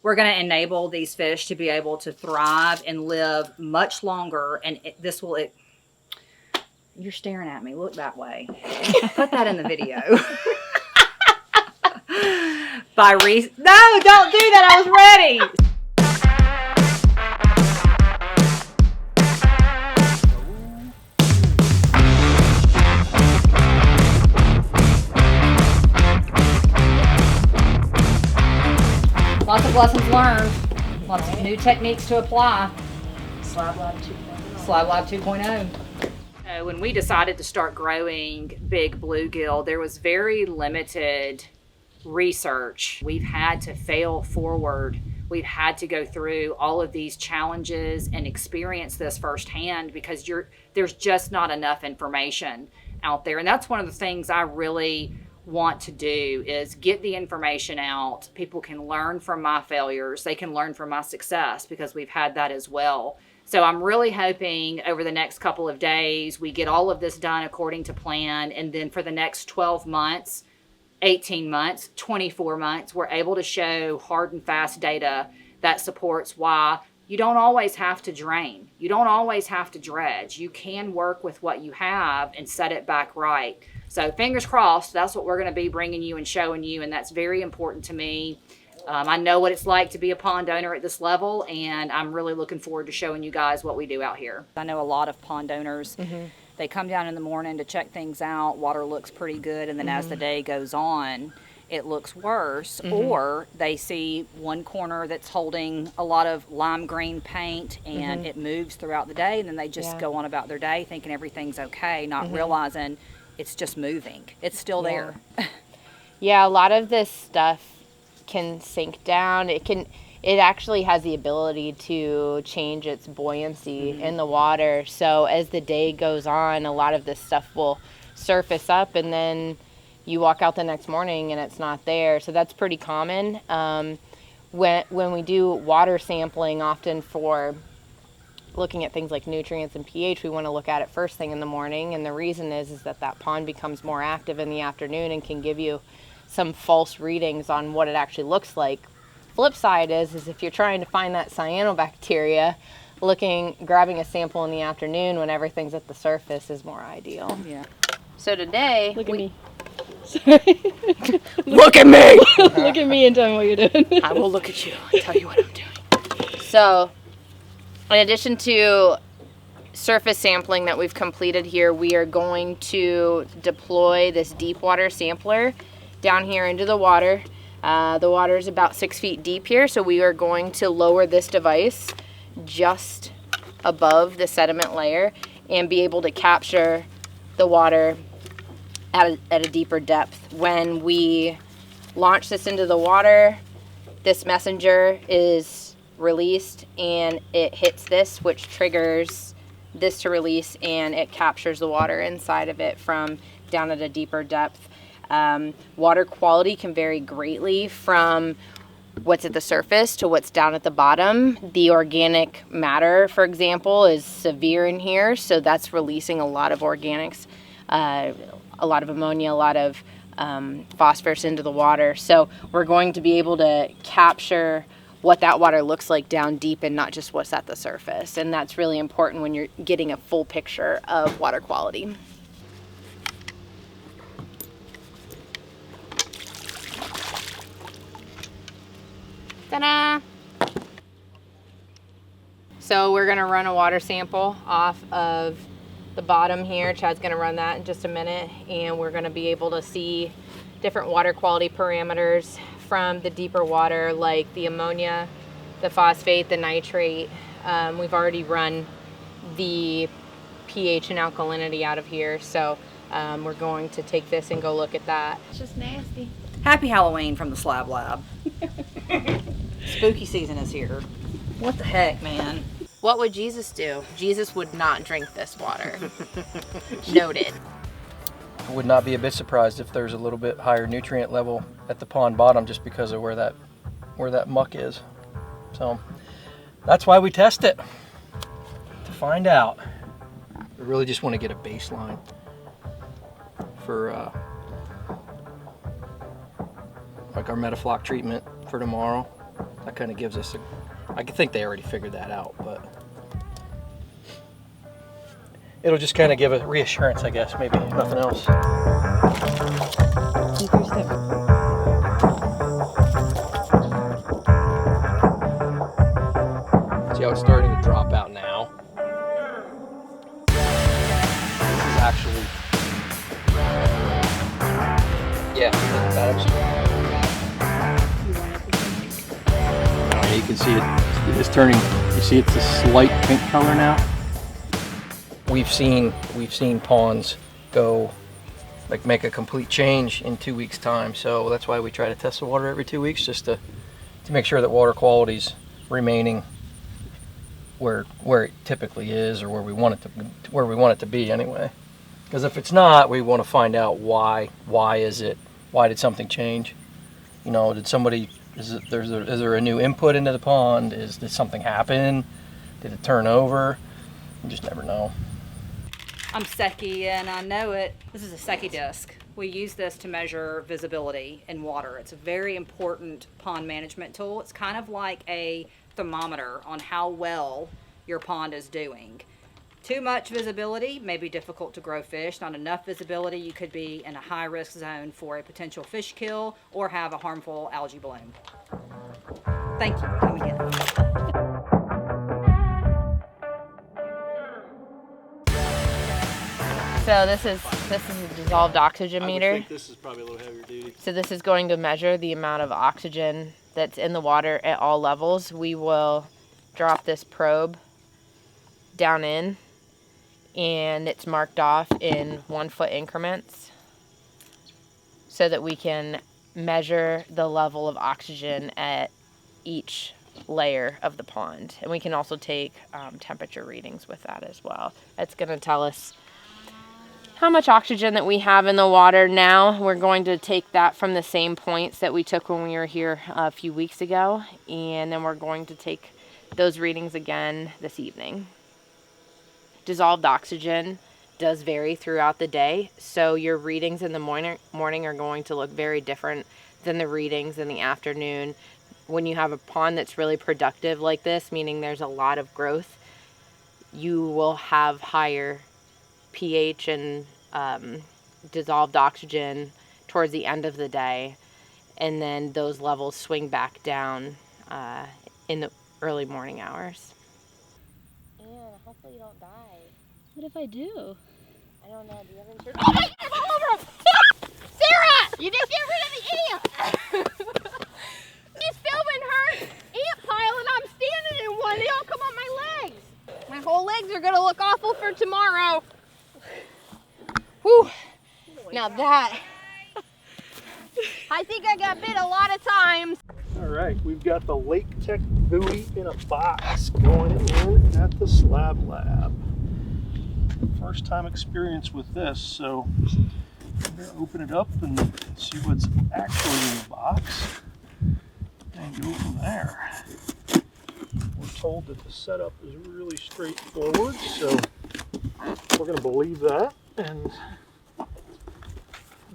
We're going to enable these fish to be able to thrive and live much longer. And you're staring at me. Look that way. Put that in the video. No, don't do that. I was ready. Lots of lessons learned. Lots of new techniques to apply. Slab Lab 2.0. Slab Lab 2.0. So when we decided to start growing big bluegill, there was very limited research. We've had to fail forward. We've had to go through all of these challenges and experience this firsthand because there's just not enough information out there. And that's one of the things I really want to do is get the information out. People can learn from my failures. They can learn from my success because we've had that as well. So I'm really hoping over the next couple of days, we get all of this done according to plan. And then for the next 12 months, 18 months, 24 months, we're able to show hard and fast data that supports why you don't always have to drain. You don't always have to dredge. You can work with what you have and set it back right. So fingers crossed, that's what we're going to be bringing you and showing you, and that's very important to me. I know what it's like to be a pond owner at this level, and I'm really looking forward to showing you guys what we do out here. I know a lot of pond owners, they come down in the morning to check things out, water looks pretty good, and then as the day goes on, it looks worse, or they see one corner that's holding a lot of lime green paint, and it moves throughout the day, and then they just go on about their day thinking everything's okay, not realizing it's just moving. It's still there. Yeah, a lot of this stuff can sink down. It actually has the ability to change its buoyancy in the water. So as the day goes on, a lot of this stuff will surface up, and then you walk out the next morning and it's not there. So that's pretty common. When we do water sampling, often for looking at things like nutrients and pH, we want to look at it first thing in the morning, and the reason is that pond becomes more active in the afternoon and can give you some false readings on what it actually looks like. Flip side is if you're trying to find that cyanobacteria, grabbing a sample in the afternoon when everything's at the surface is more ideal. Yeah. So today, look at me. Sorry. Look at me. Look at me and tell me what you're doing. I will look at you and tell you what I'm doing. So, in addition to surface sampling that we've completed here, we are going to deploy this deep water sampler down here into the water. The water is about 6 feet deep here, so we are going to lower this device just above the sediment layer and be able to capture the water at a deeper depth. When we launch this into the water, this messenger is released and it hits this, which triggers this to release, and it captures the water inside of it from down at a deeper depth. Water quality can vary greatly from what's at the surface to what's down at the bottom. The organic matter, for example, is severe in here, so that's releasing a lot of organics, a lot of ammonia, a lot of phosphorus into the water. So we're going to be able to capture what that water looks like down deep and not just what's at the surface. And that's really important when you're getting a full picture of water quality. Ta-da! So we're gonna run a water sample off of the bottom here. Chad's gonna run that in just a minute, and we're gonna be able to see different water quality parameters from the deeper water, like the ammonia, the phosphate, the nitrate. We've already run the pH and alkalinity out of here, so we're going to take this and go look at that. It's just nasty. Happy Halloween from the Slab Lab. Spooky season is here. What the heck, man? What would Jesus do? Jesus would not drink this water. Noted. I would not be a bit surprised if there's a little bit higher nutrient level at the pond bottom just because of where that muck is. So that's why we test it, to find out. We really just want to get a baseline for like our Metafloc treatment for tomorrow. that kind of gives us I think they already figured that out, but it'll just kind of give a reassurance, I guess, maybe, nothing else. See how it's starting to drop out now? This is actually, yeah, you can see it's turning, you see it's a slight pink color now. We've seen ponds go, like, make a complete change in 2 weeks time, so that's why we try to test the water every 2 weeks, just to make sure that water quality's remaining where it typically is, or where we want it to be anyway. Because if it's not, we want to find out why did something change? You know, did somebody, is there a new input into the pond? Did something happen? Did it turn over? You just never know. I'm Seki and I know it. This is a Seki disc. We use this to measure visibility in water. It's a very important pond management tool. It's kind of like a thermometer on how well your pond is doing. Too much visibility may be difficult to grow fish. Not enough visibility, you could be in a high risk zone for a potential fish kill or have a harmful algae bloom. Thank you. Come again. So this is a dissolved oxygen meter. I think this is probably a little heavier duty. So this is going to measure the amount of oxygen that's in the water at all levels. We will drop this probe down in, and it's marked off in 1 foot increments so that we can measure the level of oxygen at each layer of the pond. And we can also take temperature readings with that as well. It's going to tell us how much oxygen that we have in the water now. We're going to take that from the same points that we took when we were here a few weeks ago, and then we're going to take those readings again this evening. Dissolved oxygen does vary throughout the day, so your readings in the morning are going to look very different than the readings in the afternoon. When you have a pond that's really productive like this, meaning there's a lot of growth, you will have higher pH and dissolved oxygen towards the end of the day, and then those levels swing back down in the early morning hours. And hopefully you don't die. What if I do? I don't know. Do you have insurance? Oh, my God, I'm all over him! Sarah! You didn't get rid of the ant! She's filming her ant pile and I'm standing in one. They all come on my legs. My whole legs are going to look awful for tomorrow. Whew. Now that, I think I got bit a lot of times. All right, we've got the Lake Tech buoy in a box going in at the Slab Lab. First time experience with this, so I'm gonna open it up and see what's actually in the box and go from there. We're told that the setup is really straightforward, so we're gonna believe that and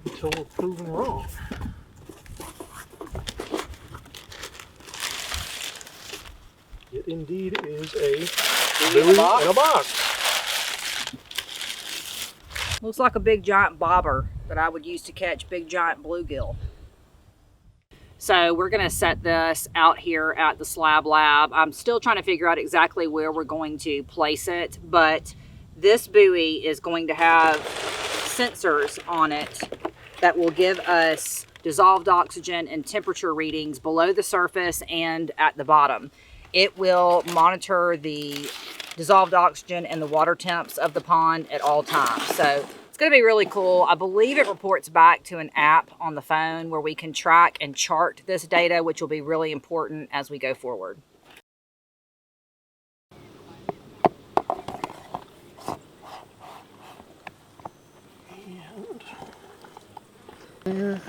until we're proven wrong. It indeed is a buoy in a box. Looks like a big giant bobber that I would use to catch big giant bluegill. So we're gonna set this out here at the Slab Lab. I'm still trying to figure out exactly where we're going to place it, but this buoy is going to have sensors on it that will give us dissolved oxygen and temperature readings below the surface and at the bottom. It will monitor the dissolved oxygen and the water temps of the pond at all times. So it's going to be really cool. I believe it reports back to an app on the phone where we can track and chart this data, which will be really important as we go forward. There.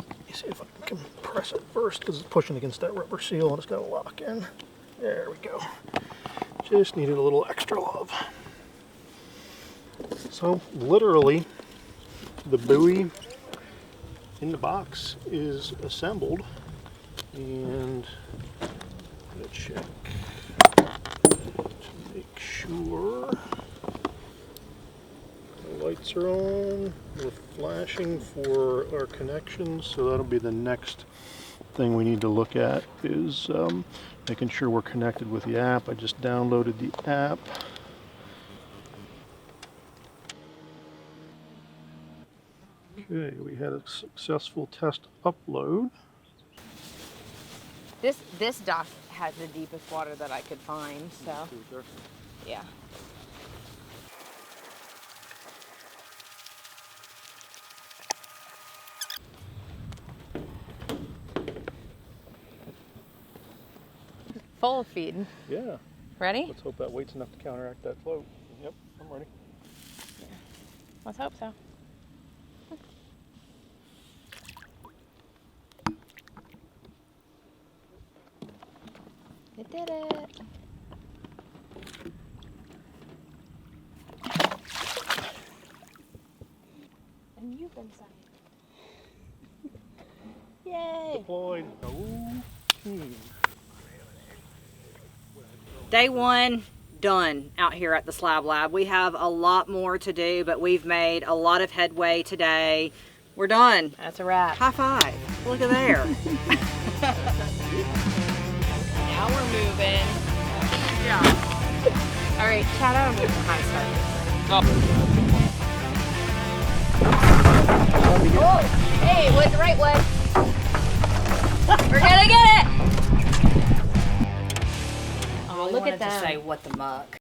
Let me see if I can press it first because it's pushing against that rubber seal and it's got to lock in. There we go. Just needed a little extra love. So literally the buoy in the box is assembled And I'm gonna check to make sure the lights are on. We're flashing for our connections, so that'll be the next thing we need to look at is making sure we're connected with the app. I just downloaded the app. Okay, we had a successful test upload. This dock has the deepest water that I could find, so yeah. Full feed. Yeah. Ready? Let's hope that weight's enough to counteract that float. Yep, I'm ready. Let's hope so. It did it. And you've been signed. Yay! Deployed. Okay. Day one done out here at the Slab Lab. We have a lot more to do, but we've made a lot of headway today. We're done. That's a wrap. High five. Look at there. Now we're moving. Yeah. All right, Chad, I don't know how to start this. Oh, hey, went the right way. We're gonna get it. Oh, look at that. To say what the muck.